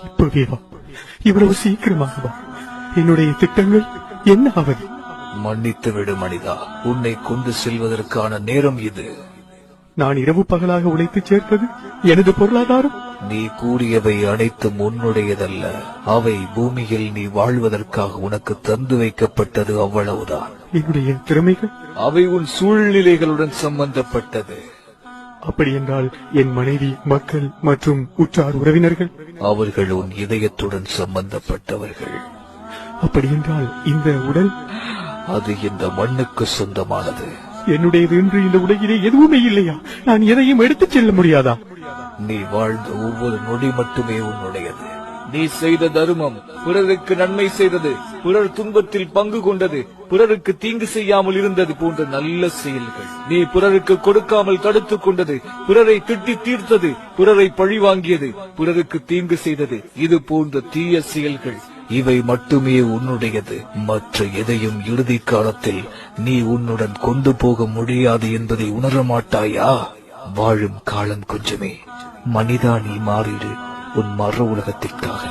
இப்பவே வா, இவ்வளவு சீக்கிரமாக வா. என்னுடைய திட்டங்கள் என்ன ஆவது? மன்னித்து விடு மனிதா, உன்னை கொண்டு செல்வதற்கான நேரம் இது. நான் இரவு பகலாக உழைத்து சேர்த்தது எனது பொருளாதாரம். நீ கூறியவை அனைத்தும் உன்னுடையதல்ல. அவை பூமியில் நீ வாழ்வதற்காக உனக்கு தந்து வைக்கப்பட்டது, அவ்வளவுதான். என்னுடைய திறமைகள்? அவை உன் சூழ்நிலைகளுடன் சம்பந்தப்பட்டது. அப்படி என்றால் என் மனைவி, மக்கள் மற்றும் உற்றார் உறவினர்கள்? அவர்கள் உன் இதயத்துடன் சம்பந்தப்பட்டவர்கள். அப்படி என்றால் இந்த உடல்? அது இந்த மண்ணுக்கு சொந்தமானது. என்னுடையது என்று இந்த உலகிலே எதுவுமே இல்லையா? நான் எதையும் எடுத்துச் செல்ல முடியாதா? நீ வாழ்ந்த ஒவ்வொரு நொடி மட்டுமே உன்னுடையது. நீ செய்த தர்மம், பிறருக்கு நன்மை செய்தது, பிறர் துன்பத்தில் பங்கு கொண்டது, பிறருக்கு தீங்கு செய்யாமல் இருந்தது போன்ற நல்ல செயல்கள், நீ பிறருக்கு கொடுக்காமல் தடுத்துக் கொண்டது, பிறரை திட்டி தீர்த்தது, பிறரை பழி வாங்கியது, பிறருக்கு தீங்கு செய்தது, இது போன்ற தீய செயல்கள், இவை மட்டுமே உன்னுடையது. மற்ற எதையும் இறுதி காலத்தில் நீ உன்னுடன் கொண்டு போக முடியாது என்பதை உணர மாட்டாயா? வாழும் காலம் கொஞ்சமே. மனிதா, நீ மாறிடு உன் மறு உலகத்திற்காக.